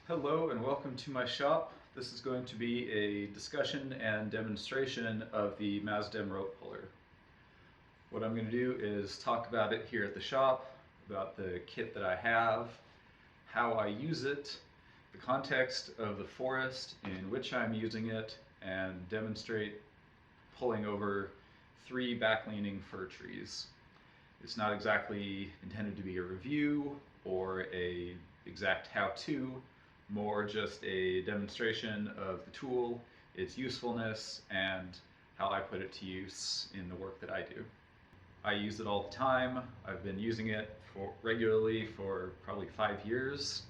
Hello and welcome to my shop. This is going to be a discussion and demonstration of the Maasdam Rope Puller. What I'm going to do is talk about it here at the shop, about the kit that I have, how I use it, the context of the forest in which I'm using it, and demonstrate pulling over 3 back-leaning fir trees. It's not exactly intended to be a review or a exact how-to, more just a demonstration of the tool, its usefulness, and how I put it to use in the work that I do. I use it all the time. I've been using it regularly for probably 5 years,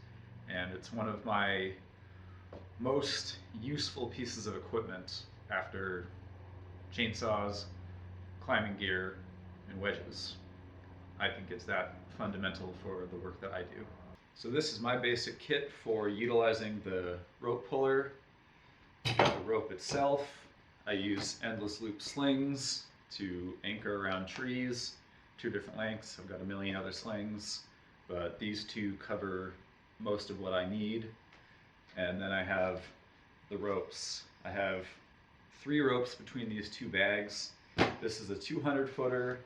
and it's one of my most useful pieces of equipment after chainsaws, climbing gear, and wedges. I think it's that fundamental for the work that I do. So this is my basic kit for utilizing the rope puller. The rope itself, I use endless loop slings to anchor around trees, 2 different lengths. I've got a million other slings, but these 2 cover most of what I need. And then I have the ropes. I have 3 ropes between these 2 bags. This is a 200 footer,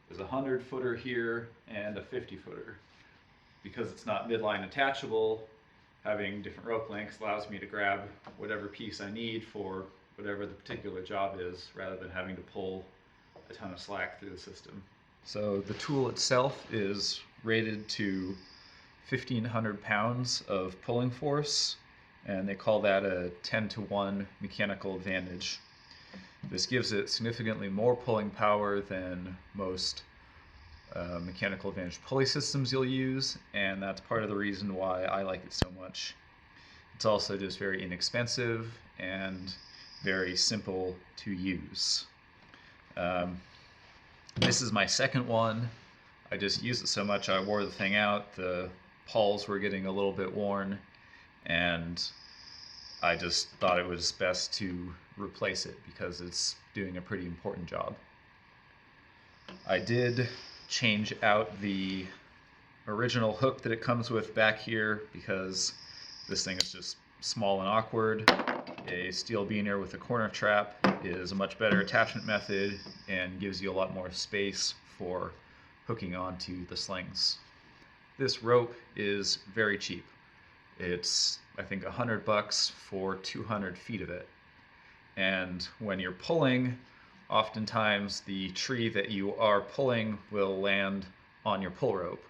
there's a 100 footer here, and a 50 footer. Because it's not midline attachable, having different rope lengths allows me to grab whatever piece I need for whatever the particular job is, rather than having to pull a ton of slack through the system. So the tool itself is rated to 1,500 pounds of pulling force, and they call that a 10-to-1 mechanical advantage. This gives it significantly more pulling power than most mechanical advantage pulley systems you'll use, and that's part of the reason why I like it so much. It's also just very inexpensive and very simple to use. This is my second one. I just used it so much I wore the thing out. The pawls were getting a little bit worn, and I just thought it was best to replace it because it's doing a pretty important job. I did change out the original hook that it comes with back here because this thing is just small and awkward. A steel beaner with a corner trap is a much better attachment method and gives you a lot more space for hooking onto the slings. This rope is very cheap. It's, I think, $100 for 200 feet of it. And when you're pulling, oftentimes the tree that you are pulling will land on your pull rope.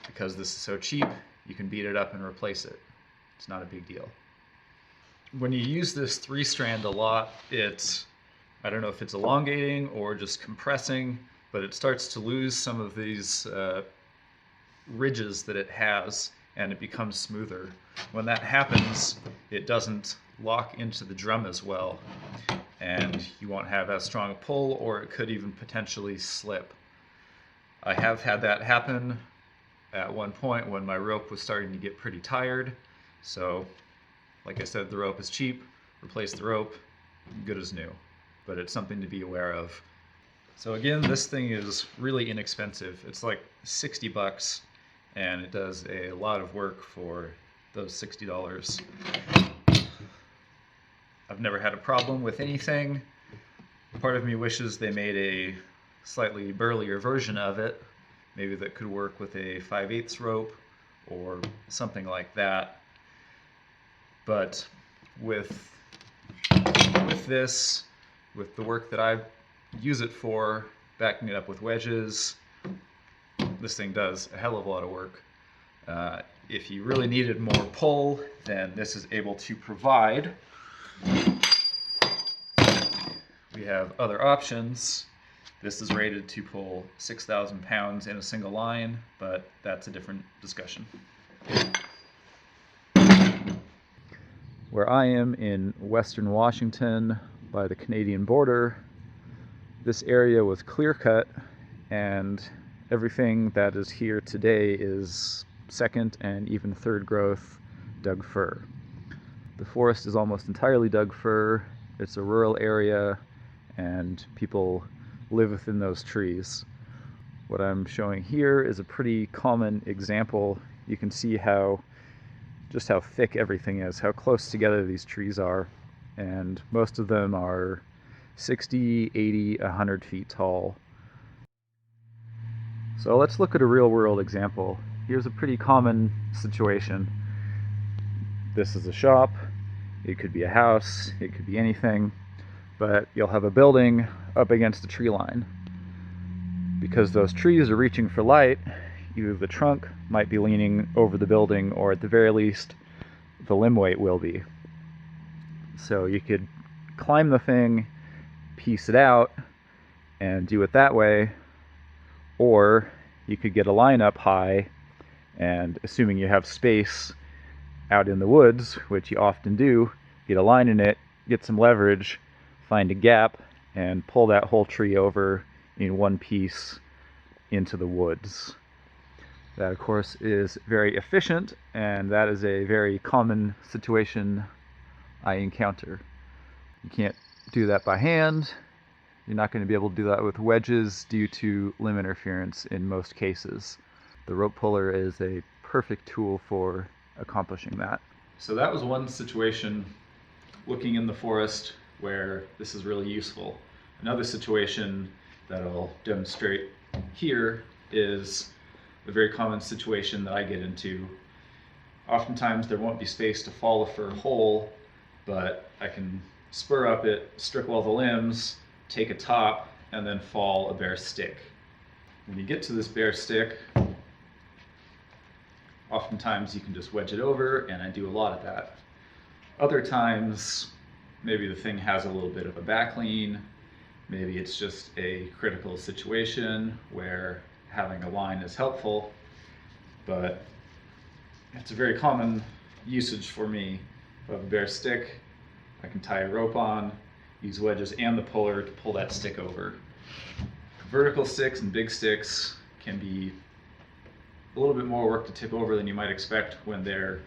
Because this is so cheap, you can beat it up and replace it. It's not a big deal. When you use this 3-strand a lot, I don't know if it's elongating or just compressing, but it starts to lose some of these ridges that it has, and it becomes smoother. When that happens, it doesn't lock into the drum as well, and you won't have as strong a pull, or it could even potentially slip. I have had that happen at one point when my rope was starting to get pretty tired, so like I said, the rope is cheap, replace the rope, good as new, but it's something to be aware of. So again, this thing is really inexpensive. It's like $60, and it does a lot of work for those $60. I've never had a problem with anything. Part of me wishes they made a slightly burlier version of it, maybe that could work with a 5/8 rope or something like that. But with this, with the work that I use it for, backing it up with wedges, this thing does a hell of a lot of work. If you really needed more pull, then this is able to provide. We have other options. This is rated to pull 6,000 pounds in a single line, but that's a different discussion. Where I am in western Washington by the Canadian border, this area was clear cut, and everything that is here today is second and even third growth Doug fir. The forest is almost entirely Doug fir. It's a rural area and people live within those trees. What I'm showing here is a pretty common example. You can see how just how thick everything is, how close together these trees are. And most of them are 60, 80, 100 feet tall. So let's look at a real-world example. Here's a pretty common situation. This is a shop, it could be a house, it could be anything, but you'll have a building up against a tree line. Because those trees are reaching for light, either the trunk might be leaning over the building, or at the very least, the limb weight will be. So you could climb the thing, piece it out, and do it that way, or you could get a line up high, and assuming you have space out in the woods, which you often do, get a line in it, get some leverage, find a gap, and pull that whole tree over in one piece into the woods. That, of course, is very efficient, and that is a very common situation I encounter. You can't do that by hand. You're not going to be able to do that with wedges due to limb interference in most cases. The rope puller is a perfect tool for accomplishing that. So that was one situation looking in the forest where this is really useful. Another situation that I'll demonstrate here is a very common situation that I get into. Oftentimes there won't be space to fall a fir hole, but I can spur up it, strip all the limbs, take a top, and then fall a bare stick. When you get to this bare stick, oftentimes you can just wedge it over, and I do a lot of that. Other times, maybe the thing has a little bit of a back lean, maybe it's just a critical situation where having a line is helpful, but it's a very common usage for me of a bare stick. I can tie a rope on, use wedges and the puller to pull that stick over. Vertical sticks and big sticks can be a little bit more work to tip over than you might expect when they're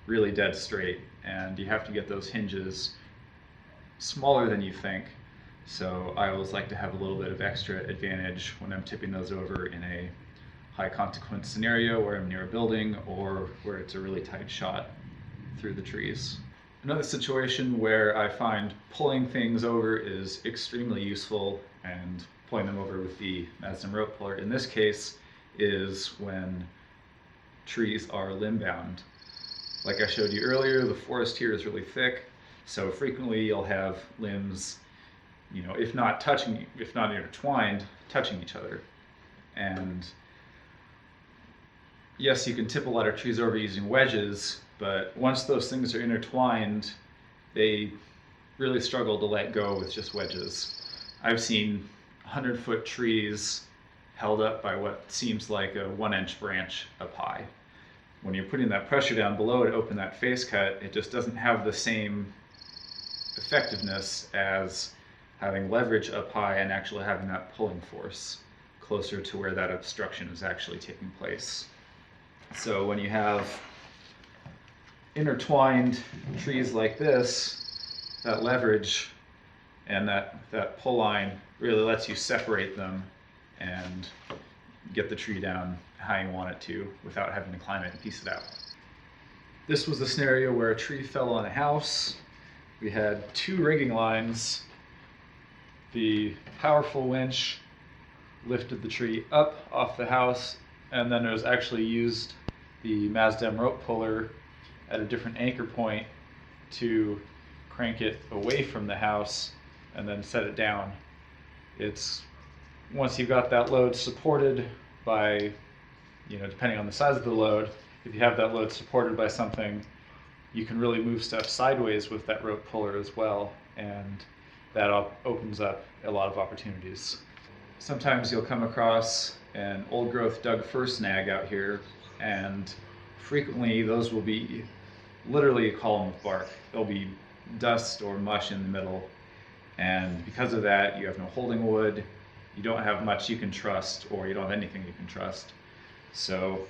really dead straight, and you have to get those hinges smaller than you think. So I always like to have a little bit of extra advantage when I'm tipping those over in a high consequence scenario where I'm near a building or where it's a really tight shot through the trees. Another situation where I find pulling things over is extremely useful, and pulling them over with the Maasdam Rope Puller in this case is when trees are limb bound. Like I showed you earlier, the forest here is really thick, so frequently you'll have limbs, if not intertwined, touching each other. And yes, you can tip a lot of trees over using wedges, but once those things are intertwined, they really struggle to let go with just wedges. I've seen 100-foot trees held up by what seems like a 1-inch branch up high. When you're putting that pressure down below to open that face cut, it just doesn't have the same effectiveness as having leverage up high and actually having that pulling force closer to where that obstruction is actually taking place. So when you have intertwined trees like this, that leverage and that pull line really lets you separate them and get the tree down how you want it to without having to climb it and piece it out. This was a scenario where a tree fell on a house. We had 2 rigging lines. The powerful winch lifted the tree up off the house, and then it was actually used the Maasdam Rope Puller at a different anchor point to crank it away from the house and then set it down. It's once you've got that load supported by, depending on the size of the load, if you have that load supported by something, you can really move stuff sideways with that rope puller as well, and that opens up a lot of opportunities. Sometimes you'll come across an old growth Doug fir snag out here, and frequently those will be literally a column of bark. There'll be dust or mush in the middle, and because of that you have no holding wood, you don't have much you can trust, or you don't have anything you can trust. So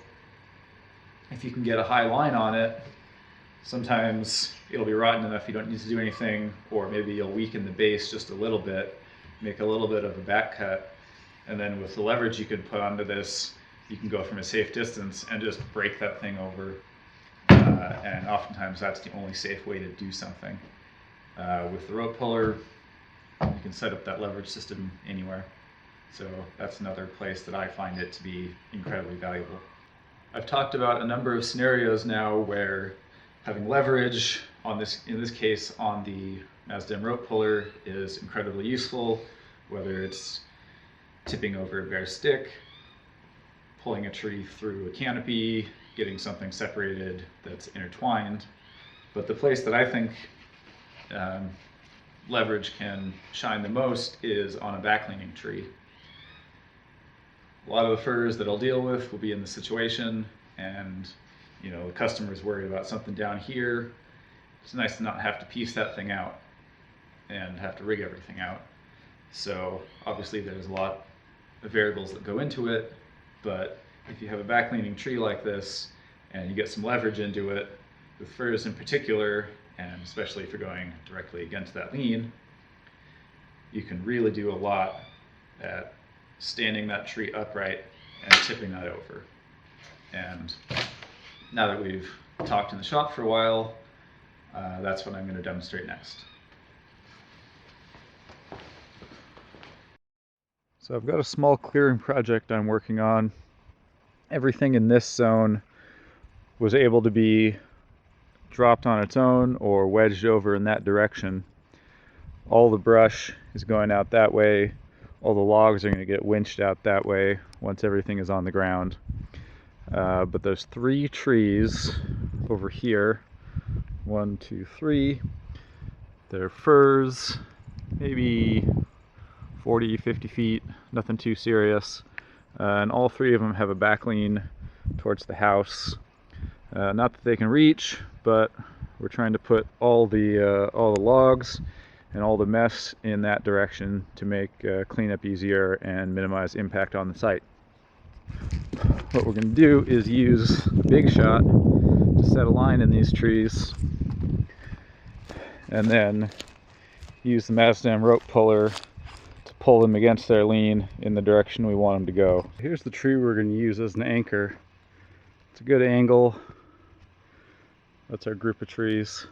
if you can get a high line on it, sometimes it'll be rotten enough you don't need to do anything, or maybe you'll weaken the base just a little bit, make a little bit of a back cut, and then with the leverage you could put onto this, you can go from a safe distance and just break that thing over and oftentimes that's the only safe way to do something. With the rope puller, you can set up that leverage system anywhere. So that's another place that I find it to be incredibly valuable. I've talked about a number of scenarios now where having leverage in this case on the Maasdam Rope Puller is incredibly useful, whether it's tipping over a bare stick, pulling a tree through a canopy, getting something separated that's intertwined. But the place that I think leverage can shine the most is on a back-leaning tree. A lot of the firs that I'll deal with will be in this situation, and the customer's worried about something down here. It's nice to not have to piece that thing out and have to rig everything out. So obviously there's a lot of variables that go into it, but if you have a back-leaning tree like this and you get some leverage into it, with firs in particular, and especially if you're going directly against that lean, you can really do a lot at standing that tree upright and tipping that over. And now that we've talked in the shop for a while, that's what I'm going to demonstrate next. So I've got a small clearing project I'm working on. Everything in this zone was able to be dropped on its own or wedged over in that direction. All the brush is going out that way. All the logs are going to get winched out that way once everything is on the ground. But there's 3 trees over here. 1, 2, 3. They're firs, maybe 40, 50 feet, nothing too serious. And all 3 of them have a back lean towards the house. Not that they can reach, but we're trying to put all the logs and all the mess in that direction to make cleanup easier and minimize impact on the site. What we're going to do is use a big shot to set a line in these trees, and then use the Maasdam Rope Puller to pull them against their lean in the direction we want them to go. Here's the tree we're going to use as an anchor. It's a good angle. That's our group of trees.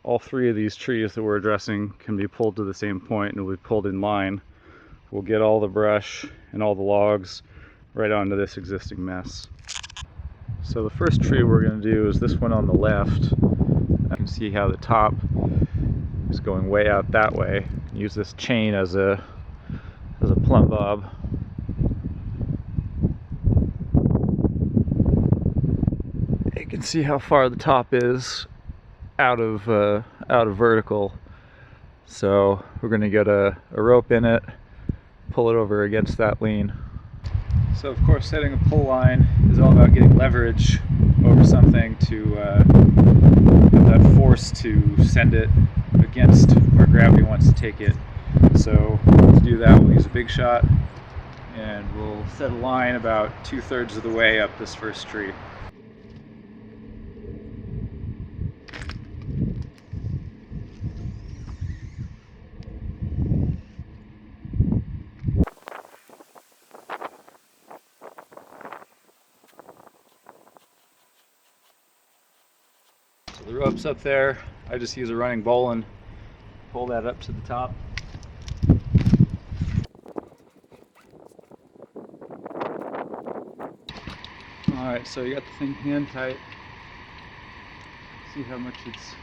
All 3 of these trees that we're addressing can be pulled to the same point and will be pulled in line. We'll get all the brush and all the logs right onto this existing mess. So the first tree we're going to do is this one on the left. You can see how the top is going way out that way. Use this chain as a plumb bob. You can see how far the top is out of vertical. So we're going to get a rope in it, pull it over against that lean. So of course setting a pull line is all about getting leverage over something to have that force to send it against where gravity wants to take it. So to do that we'll use a big shot, and we'll set a line about 2/3 of the way up this first tree. So the rope's up there. I just use a running bowline, pull that up to the top. Alright, so you got the thing hand tight. See how much it's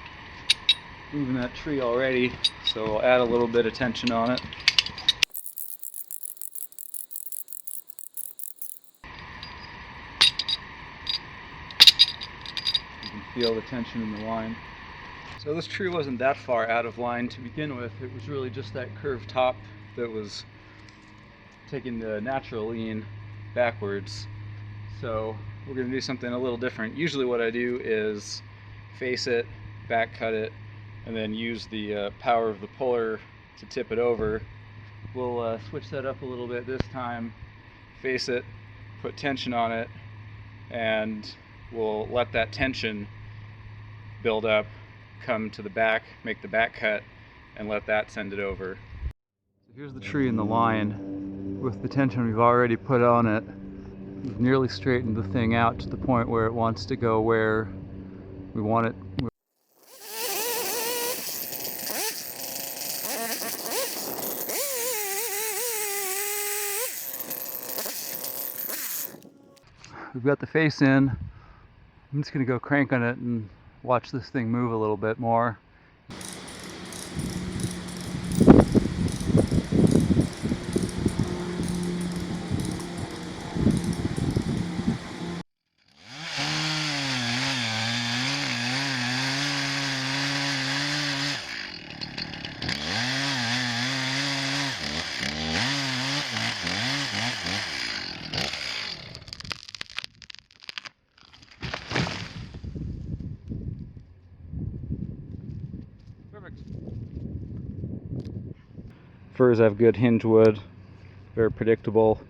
moving that tree already, so we'll add a little bit of tension on it. You can feel the tension in the line. So this tree wasn't that far out of line to begin with. It was really just that curved top that was taking the natural lean backwards. So we're going to do something a little different. Usually what I do is face it, back cut it, and then use the power of the puller to tip it over. We'll switch that up a little bit this time, face it, put tension on it, and we'll let that tension build up, come to the back, make the back cut, and let that send it over. So here's the tree in the line. With the tension we've already put on it, we've nearly straightened the thing out to the point where it wants to go where We want it. We've got the face in. I'm just going to go crank on it and watch this thing move a little bit more. Perfect. Furs have good hinge wood, very predictable,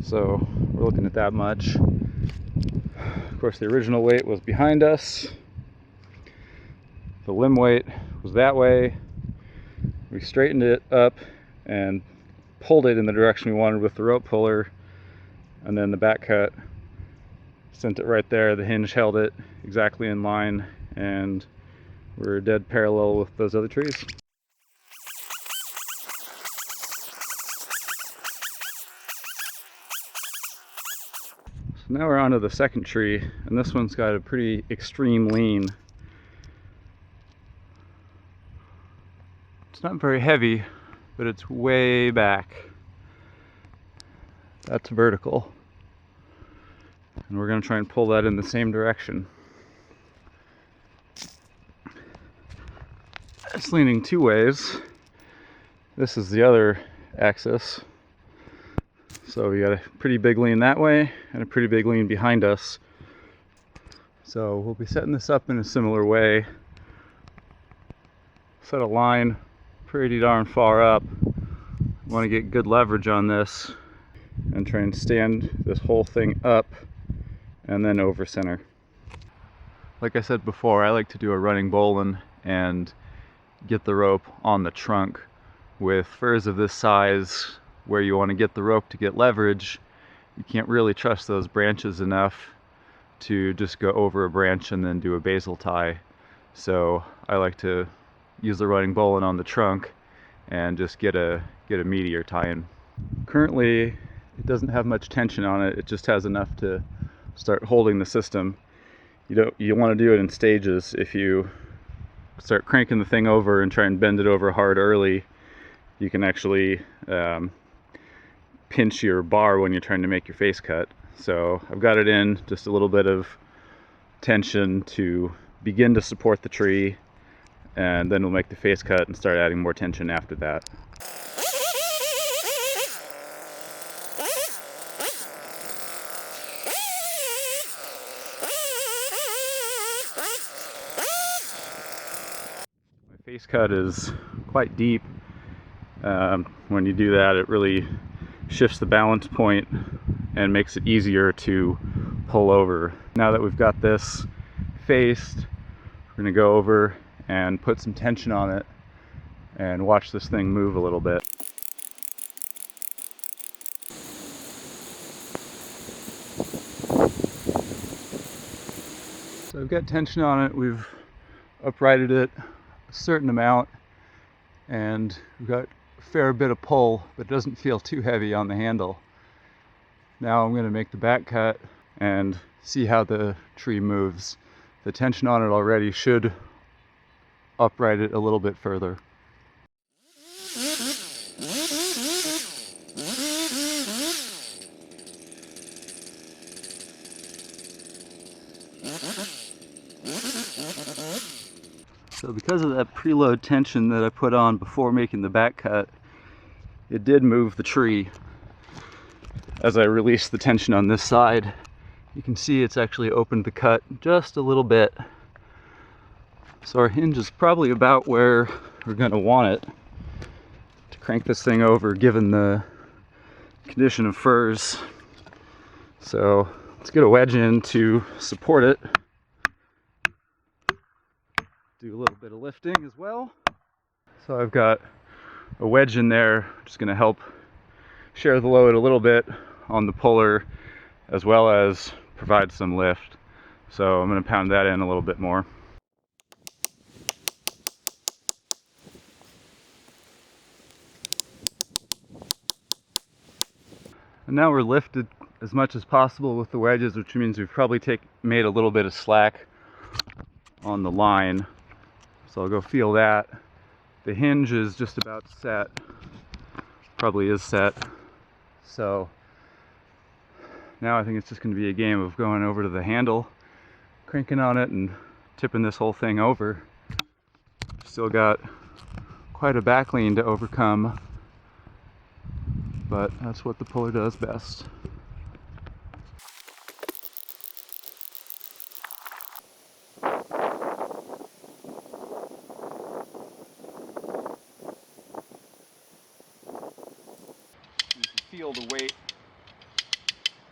so we're looking at that much. Of course, the original weight was behind us. The limb weight was that way. We straightened it up and pulled it in the direction we wanted with the rope puller, and then the back cut sent it right there. The hinge held it exactly in line, and we're dead parallel with those other trees. So now we're on to the second tree, and this one's got a pretty extreme lean. It's not very heavy, but it's way back. That's vertical. And we're going to try and pull that in the same direction. It's leaning two ways. This is the other axis. So we got a pretty big lean that way and a pretty big lean behind us. So we'll be setting this up in a similar way. Set a line pretty darn far up. Want to get good leverage on this and try and stand this whole thing up and then over center. Like I said before, I like to do a running bowline and get the rope on the trunk. With furs of this size, where you want to get the rope to get leverage, you can't really trust those branches enough to just go over a branch and then do a basal tie. So I like to use the running bowline on the trunk and just get a meatier tie-in. Currently, it doesn't have much tension on it. It just has enough to start holding the system. You want to do it in stages. If you start cranking the thing over and try and bend it over hard early, you can actually pinch your bar when you're trying to make your face cut. So I've got it in just a little bit of tension to begin to support the tree, and then we'll make the face cut and start adding more tension after that. My face cut is quite deep. When you do that, it really shifts the balance point and makes it easier to pull over. Now that we've got this faced, we're going to go over and put some tension on it and watch this thing move a little bit. So I've got tension on it. We've uprighted it a certain amount, and we've got a fair bit of pull, but it doesn't feel too heavy on the handle. Now I'm going to make the back cut and see how the tree moves. The tension on it already should upright it a little bit further. So because of that preload tension that I put on before making the back cut, it did move the tree. As I released the tension on this side, you can see it's actually opened the cut just a little bit. So our hinge is probably about where we're going to want it to crank this thing over, given the condition of furs. So let's get a wedge in to support it. Do a little bit of lifting as well. So I've got a wedge in there, just going to help share the load a little bit on the puller, as well as provide some lift. So I'm going to pound that in a little bit more. And now we're lifted as much as possible with the wedges, which means we've probably made a little bit of slack on the line. So I'll go feel that. The hinge is just about set. Probably is set. So now I think it's just going to be a game of going over to the handle, cranking on it, and tipping this whole thing over. Still got quite a back lean to overcome, but that's what the puller does best. You can feel the weight.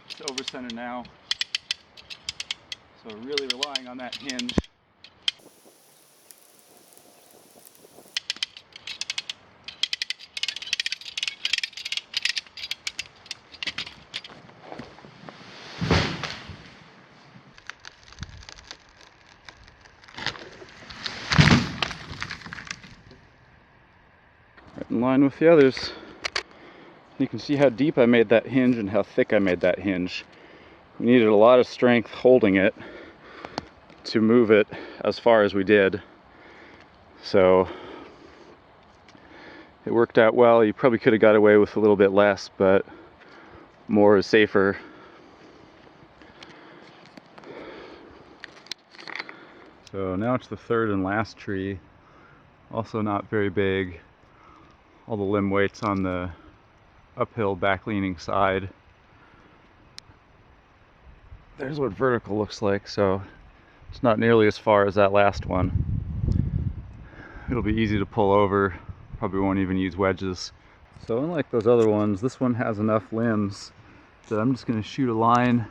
It's over center now, so really relying on that hinge. In line with the others. You can see how deep I made that hinge and how thick I made that hinge. We needed a lot of strength holding it to move it as far as we did. So it worked out well. You probably could have got away with a little bit less, but more is safer. So now it's the third and last tree. Also not very big. All the limb weight's on the uphill back leaning side. There's what vertical looks like, so it's not nearly as far as that last one. It'll be easy to pull over, probably won't even use wedges. So unlike those other ones, this one has enough limbs that I'm just going to shoot a line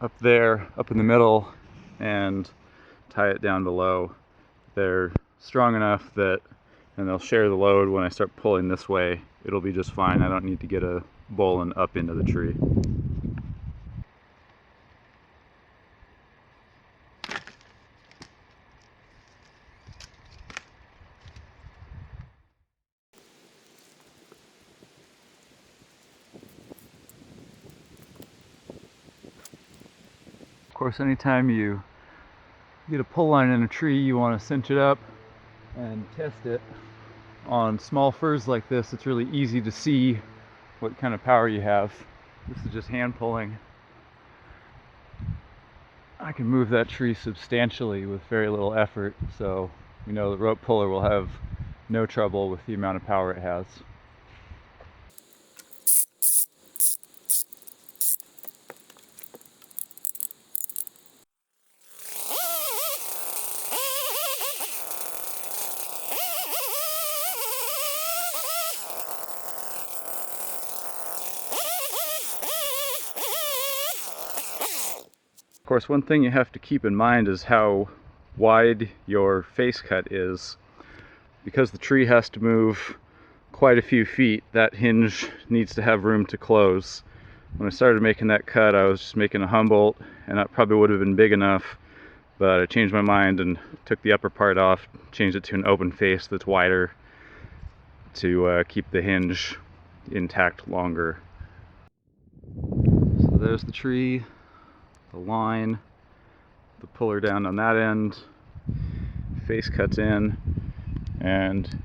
up there, up in the middle, and tie it down below. They're strong enough that, and they'll share the load when I start pulling this way. It'll be just fine. I don't need to get a bowline up into the tree. Of course, anytime you get a pull line in a tree, you want to cinch it up and test it. On small firs like this, it's really easy to see what kind of power you have. This is just hand pulling. I can move that tree substantially with very little effort, so we know the rope puller will have no trouble with the amount of power it has. Of course, one thing you have to keep in mind is how wide your face cut is. Because the tree has to move quite a few feet, that hinge needs to have room to close. When I started making that cut, I was just making a Humboldt, and that probably would have been big enough, but I changed my mind and took the upper part off, changed it to an open face that's wider to keep the hinge intact longer. So there's the tree, the line, the puller down on that end, face cuts in, and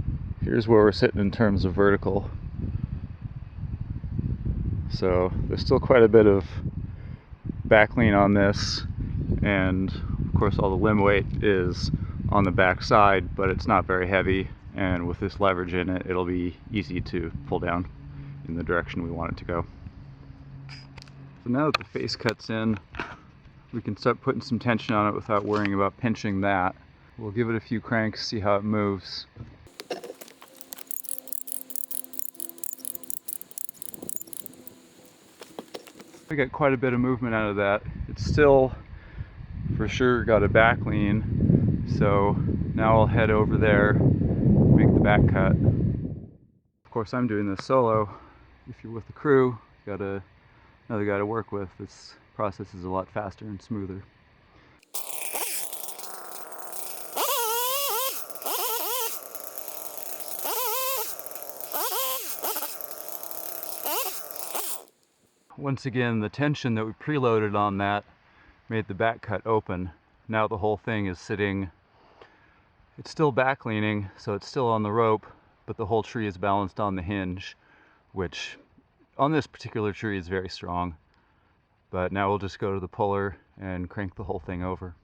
here's where we're sitting in terms of vertical. So there's still quite a bit of back lean on this, and of course all the limb weight is on the back side, but it's not very heavy, and with this leverage in it, it'll be easy to pull down in the direction we want it to go. So now that the face cuts in, we can start putting some tension on it without worrying about pinching that. We'll give it a few cranks, see how it moves. I got quite a bit of movement out of that. It's still for sure got a back lean, so now I'll head over there, make the back cut. Of course, I'm doing this solo. If you're with the crew, got another guy to work with. It's process is a lot faster and smoother. Once again, the tension that we preloaded on that made the back cut open. Now the whole thing is sitting, it's still back leaning, so it's still on the rope, but the whole tree is balanced on the hinge, which on this particular tree is very strong. But now we'll just go to the puller and crank the whole thing over.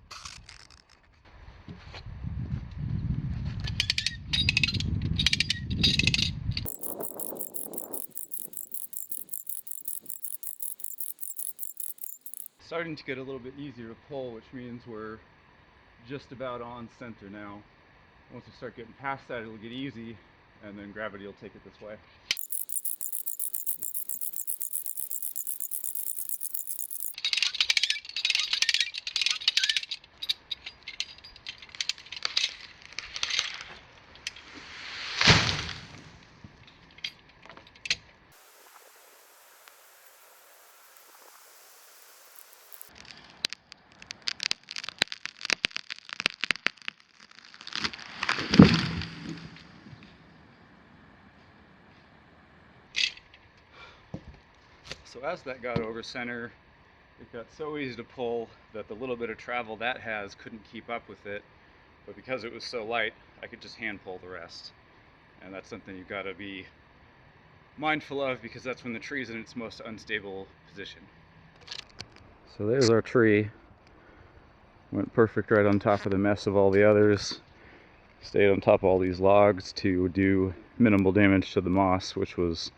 Starting to get a little bit easier to pull, which means we're just about on center now. Once we start getting past that, it'll get easy, and then gravity will take it this way. So as that got over center, it got so easy to pull that the little bit of travel that has couldn't keep up with it. But because it was so light, I could just hand pull the rest. And that's something you've got to be mindful of, because that's when the tree is in its most unstable position. So there's our tree. Went perfect right on top of the mess of all the others. Stayed on top of all these logs to do minimal damage to the moss, which was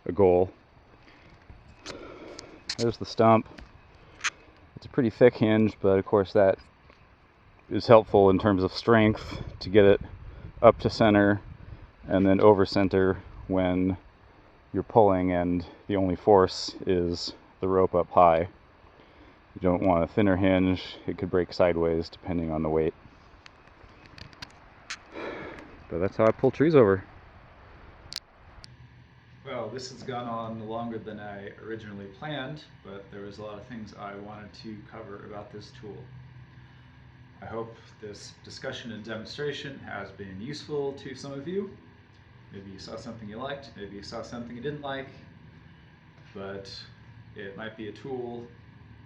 a goal. There's the stump. It's a pretty thick hinge, but of course that is helpful in terms of strength to get it up to center and then over center when you're pulling and the only force is the rope up high. You don't want a thinner hinge, it could break sideways depending on the weight. But that's how I pull trees over. Well, this has gone on longer than I originally planned, but there was a lot of things I wanted to cover about this tool. I hope this discussion and demonstration has been useful to some of you. Maybe you saw something you liked, maybe you saw something you didn't like, but it might be a tool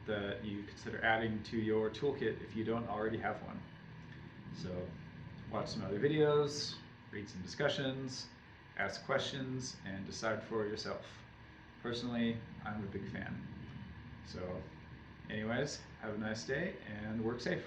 that you consider adding to your toolkit if you don't already have one. So watch some other videos, read some discussions, ask questions, and decide for yourself. Personally, I'm a big fan. So anyways, have a nice day and work safe.